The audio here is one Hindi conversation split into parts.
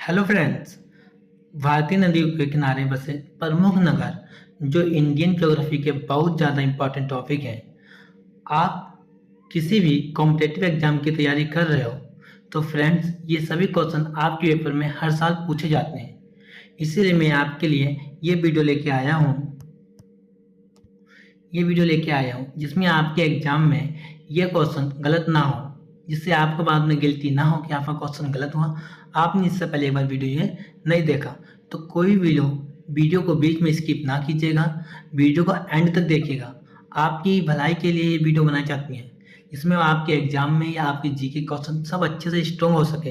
Hello friends. भारतीय नदियों के किनारे बसे प्रमुख नगर जो इंडियन ज्योग्राफी के बहुत ज़्यादा इम्पोर्टेंट टॉपिक हैं। आप किसी भी कॉम्पिटिटिव एग्जाम की तैयारी कर रहे हो तो फ्रेंड्स ये सभी क्वेश्चन आपके पेपर में हर साल पूछे जाते हैं। इसीलिए मैं आपके लिए ये वीडियो लेके आया हूँ जिसमें आपके एग्जाम में ये क्वेश्चन गलत ना हो, जिससे आपको बाद में गिल्टी ना हो कि आपका क्वेश्चन गलत हुआ। आपने इससे पहले एक बार वीडियो ये नहीं देखा तो कोई भी लोग वीडियो को बीच में स्किप ना कीजिएगा, वीडियो को एंड तक देखिएगा। आपकी भलाई के लिए ये वीडियो बनाई जाती है, इसमें आपके एग्जाम में या आपके जीके क्वेश्चन सब अच्छे से स्ट्रॉन्ग हो सके,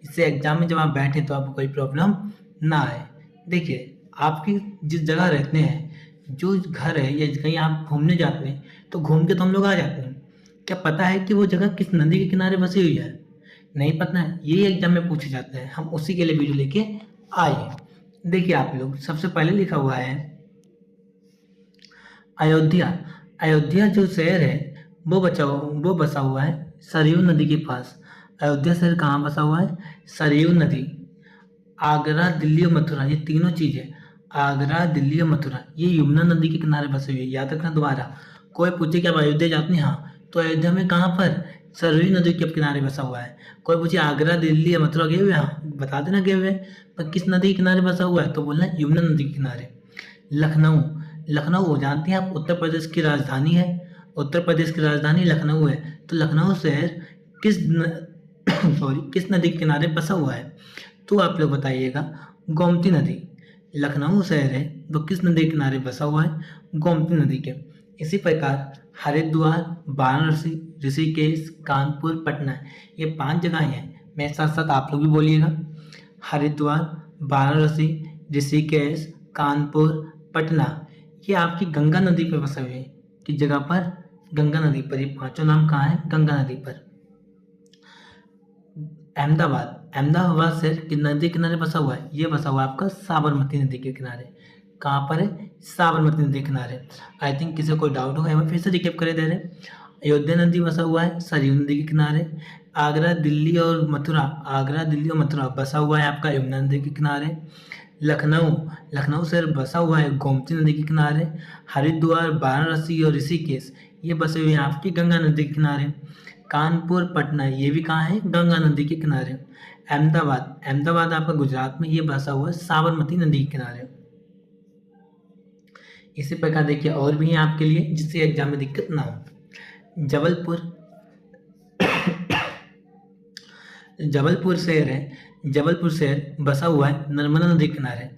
इससे एग्जाम में जब आप बैठे तो आपको कोई प्रॉब्लम ना आए। देखिए, आपकी जिस जगह रहते हैं, जो घर है या कहीं आप घूमने जाते हैं तो घूम के तो हम लोग आ जाते हैं। क्या पता है कि वो जगह किस नदी के किनारे बसी हुई है? नहीं पता है, यही एग्जाम में पूछे जाते हैं। हम उसी के लिए वीडियो लेके आए। देखिए आप लोग, सबसे पहले लिखा हुआ है अयोध्या। अयोध्या जो शहर है वो बसा हुआ है सरयू नदी के पास। अयोध्या शहर कहाँ बसा हुआ है? सरयू नदी। आगरा, दिल्ली और मथुरा, ये तीनों चीजें, आगरा, दिल्ली और मथुरा, ये यमुना नदी के किनारे बसे हुए। याद रखना दोबारा, कोई पूछे कि आप अयोध्या जाते हैं, हाँ तो अयोध्या में कहाँ पर? सरयू नदी के किनारे बसा हुआ है। कोई पूछे आगरा, दिल्ली या मथुरा गए हुए, हाँ बता देना गए हुए। पर किस नदी के किनारे बसा हुआ है? तो बोलना यमुना नदी के किनारे। लखनऊ, लखनऊ जानते हैं आप, उत्तर प्रदेश की राजधानी है। उत्तर प्रदेश की राजधानी लखनऊ है। तो लखनऊ शहर किस किस नदी के किनारे बसा हुआ है? तो आप लोग बताइएगा, गोमती नदी। लखनऊ शहर है वो किस नदी के किनारे बसा हुआ है? गोमती नदी के। इसी प्रकार हरिद्वार, वाराणसी, ऋषिकेश, कानपुर, पटना, ये 5 जगह हैं। मेरे साथ साथ आप लोग भी बोलिएगा। हरिद्वार, वाराणसी, ऋषिकेश, कानपुर, पटना, ये आपकी गंगा नदी पर बसे हुए हैं। किस जगह पर? गंगा नदी पर। ये 5 नाम कहाँ है? गंगा नदी पर। अहमदाबाद, अहमदाबाद शहर किस नदी के किनारे बसा हुआ है? ये बसा हुआ है आपका साबरमती नदी के किनारे। कहाँ पर है? साबरमती नदी के किनारे। आई थिंक किसी को कोई डाउट होगा, मैं फिर से रिकेप करे दे रहे। अयोध्या नदी बसा हुआ है सरयू नदी के किनारे। आगरा, दिल्ली और मथुरा, आगरा, दिल्ली और मथुरा बसा हुआ है आपका यमुना नदी के किनारे। लखनऊ, लखनऊ शहर बसा हुआ है गोमती नदी के किनारे। हरिद्वार, वाराणसी और ऋषिकेश, ये बसे हुए हैं आपकी गंगा नदी के किनारे। कानपुर, पटना, ये भी कहाँ है? गंगा नदी के किनारे। अहमदाबाद, अहमदाबाद आपका गुजरात में, ये बसा हुआ है साबरमती नदी के किनारे। इसी प्रकार देखिए और भी हैं आपके लिए, जिससे एग्जाम में दिक्कत ना हो। जबलपुर, जबलपुर शहर है, जबलपुर शहर बसा हुआ है नर्मदा नदी के किनारे।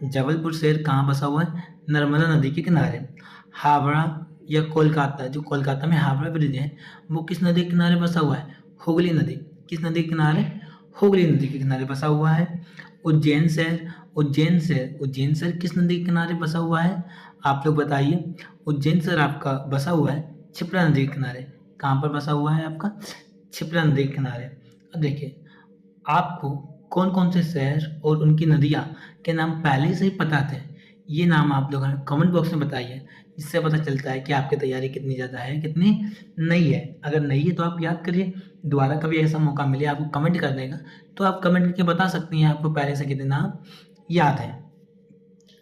जबलपुर शहर कहाँ बसा हुआ है? नर्मदा नदी के किनारे। हावड़ा या कोलकाता, जो कोलकाता में हावड़ा ब्रिज है, वो किस नदी के किनारे बसा हुआ है? हुगली नदी। किस नदी के किनारे? हुगली नदी के किनारे बसा हुआ है। उज्जैन शहर, उज्जैन शहर, उज्जैन शहर किस नदी के किनारे बसा हुआ है? आप लोग बताइए। उज्जैन शहर आपका बसा हुआ है क्षिप्रा नदी के किनारे। कहाँ पर बसा हुआ है आपका? क्षिप्रा नदी के किनारे। अब देखिए, आपको कौन कौन से शहर और उनकी नदियाँ के नाम पहले से ही पता थे, ये नाम आप लोग हमें कमेंट बॉक्स में बताइए, जिससे पता चलता है कि आपकी तैयारी कितनी ज़्यादा है, कितनी नहीं है। अगर नहीं है तो आप याद करिए, दोबारा कभी ऐसा मौका मिले आपको कमेंट करने का तो आप कमेंट करके बता सकती हैं आपको पहले से कितने नाम याद हैं।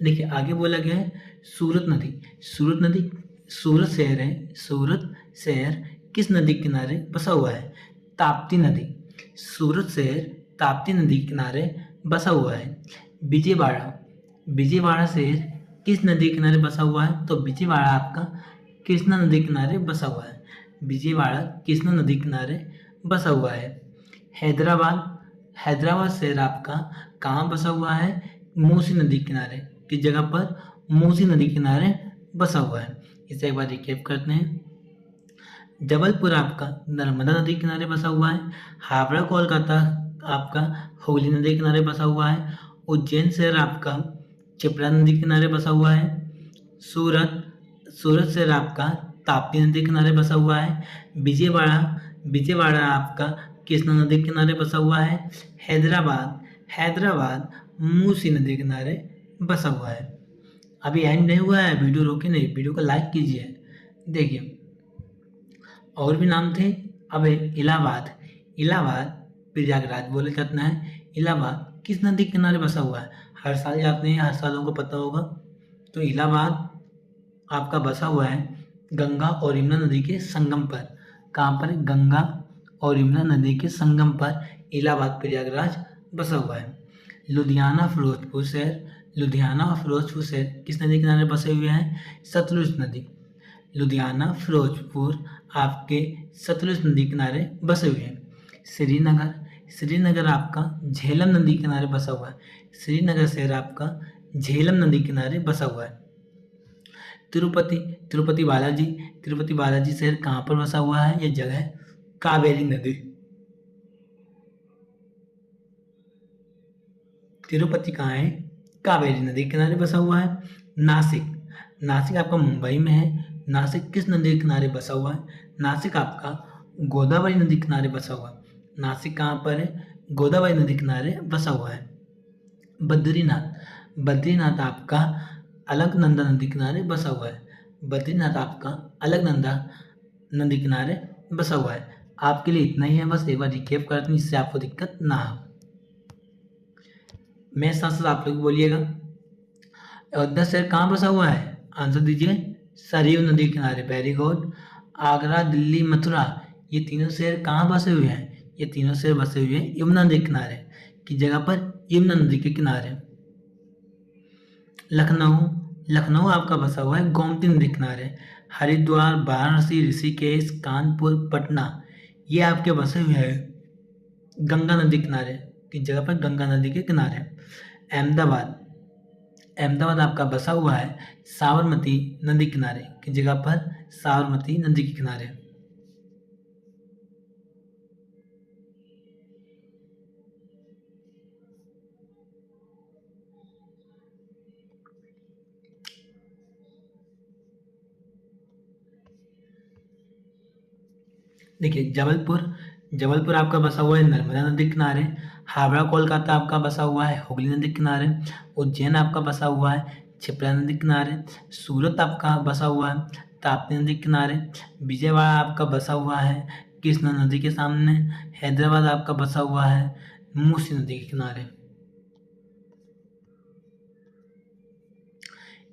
देखिए आगे बोला गया है सूरत नदी। सूरत नदी, सूरत शहर है, सूरत शहर किस नदी के किनारे बसा हुआ है? ताप्ती नदी। सूरत शहर ताप्ती नदी के किनारे बसा हुआ है। विजयवाड़ा, विजयवाड़ा शहर किस नदी के किनारे बसा हुआ है? तो विजयवाड़ा आपका कृष्णा नदी के किनारे बसा हुआ है। विजयवाड़ा कृष्णा नदी के किनारे बसा हुआ है। हैदराबाद, हैदराबाद शहर आपका कहाँ बसा हुआ है? मूसी नदी के किनारे। किस जगह पर? मूसी नदी के किनारे बसा हुआ है। इसे एक बार रिकेप करते हैं। जबलपुर आपका नर्मदा नदी के किनारे बसा हुआ है। हावड़ा कोलकाता आपका हुगली नदी के किनारे बसा हुआ है। उज्जैन शहर आपका क्षिप्रा नदी के किनारे बसा हुआ है। सूरत, सूरत शहर आपका ताप्ती नदी के किनारे बसा हुआ है। विजयवाड़ा, विजयवाड़ा आपका कृष्णा नदी के किनारे बसा हुआ है। हैदराबाद, हैदराबाद मूसी नदी के किनारे बसा हुआ है। अभी एंड नहीं हुआ है, वीडियो रोके नहीं, वीडियो को लाइक कीजिए। देखिए और भी नाम थे। अब है इलाहाबाद, इलाहाबाद प्रयागराज बोले जाता है। इलाहाबाद किस नदी के किनारे बसा हुआ है? हर साल जाते हैं, हर साल लोगों को पता होगा। तो इलाहाबाद आपका बसा हुआ है गंगा और यमुना नदी के संगम पर। कहाँ पर? गंगा और यमुना नदी के संगम पर इलाहाबाद प्रयागराज बसा हुआ है। लुधियाना फिरोजपुर शहर, लुधियाना और फिरोजपुर शहर किस नदी के किनारे बसे हुए हैं? सतलुज नदी। लुधियाना फिरोजपुर आपके सतलुज नदी किनारे बसे हुए हैं। श्रीनगर, श्रीनगर आपका झेलम नदी किनारे बसा हुआ है। श्रीनगर शहर आपका झेलम नदी किनारे बसा हुआ है। तिरुपति, तिरुपति बालाजी, तिरुपति बालाजी शहर कहाँ पर बसा हुआ है? यह जगह है कावेरी नदी। तिरुपति कहाँ है? कावेरी नदी के किनारे बसा हुआ है। नासिक, नासिक आपका मुंबई में है। नासिक किस नदी के किनारे बसा हुआ है? नासिक आपका गोदावरी नदी के किनारे बसा हुआ है। नासिक कहाँ पर है? गोदावरी नदी के किनारे बसा हुआ है। बद्रीनाथ, बद्रीनाथ आपका अलकनंदा नदी किनारे बसा हुआ है। बद्रीनाथ आपका अलकनंदा नदी किनारे बसा हुआ है। आपके लिए इतना ही है, बस एक बार रिकेप करते हैं जिससे आपको दिक्कत ना हो। मैं साथ साथ आप लोग बोलिएगा। अयोध्या शहर कहाँ बसा हुआ है? आंसर दीजिए। सरयू नदी के किनारे। Very good. आगरा, दिल्ली, मथुरा ये तीनों शहर कहाँ बसे हुए हैं? ये तीनों शहर बसे हुए हैं यमुना नदी के किनारे। किस जगह पर? यमुना नदी के किनारे। लखनऊ, लखनऊ आपका बसा हुआ है गोमती नदी किनारे। हरिद्वार, वाराणसी, ऋषिकेश, कानपुर, पटना ये आपके बसे हुए हैं गंगा नदी किनारे। किस जगह पर? गंगा नदी के किनारे। अहमदाबाद, अहमदाबाद आपका बसा हुआ है साबरमती नदी किनारे। किस जगह पर? साबरमती नदी के किनारे। देखिए जबलपुर, जबलपुर आपका बसा हुआ है नर्मदा नदी के किनारे। हावड़ा कोलकाता आपका बसा हुआ है हुगली नदी के किनारे। उज्जैन आपका बसा हुआ है क्षिप्रा नदी के किनारे। सूरत आपका बसा हुआ है ताप्ती नदी के किनारे। विजयवाड़ा आपका बसा हुआ है कृष्णा नदी के सामने। हैदराबाद आपका बसा हुआ है मूसी नदी के किनारे।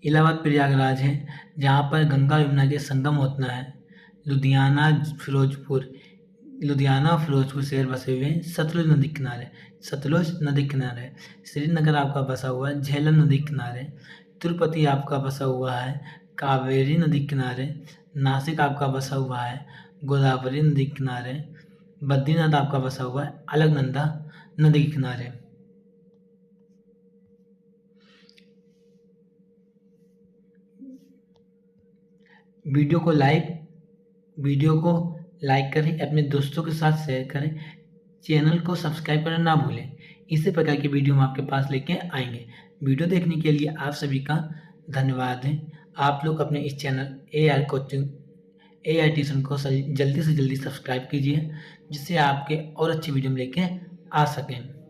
इलाहाबाद प्रयागराज है जहाँ पर गंगा यमुना के संगम होता है। लुधियाना फिरोजपुर, लुधियाना फिरोजपुर शहर बसे हुए हैं सतलुज नदी के किनारे। सतलुज नदी के किनारे। श्रीनगर आपका बसा हुआ है झेलम नदी के किनारे। तिरुपति आपका बसा हुआ है कावेरी नदी के किनारे। नासिक आपका बसा हुआ है गोदावरी नदी के किनारे। बद्रीनाथ आपका बसा हुआ है अलकनंदा नदी के किनारे। वीडियो को लाइक करें, अपने दोस्तों के साथ शेयर करें, चैनल को सब्सक्राइब करना ना भूलें। इसी प्रकार की वीडियो हम आपके पास लेके आएंगे। वीडियो देखने के लिए आप सभी का धन्यवाद है। आप लोग अपने इस चैनल AI ट्यूशन को जल्दी से जल्दी सब्सक्राइब कीजिए जिससे आपके और अच्छी वीडियो लेके आ सकें।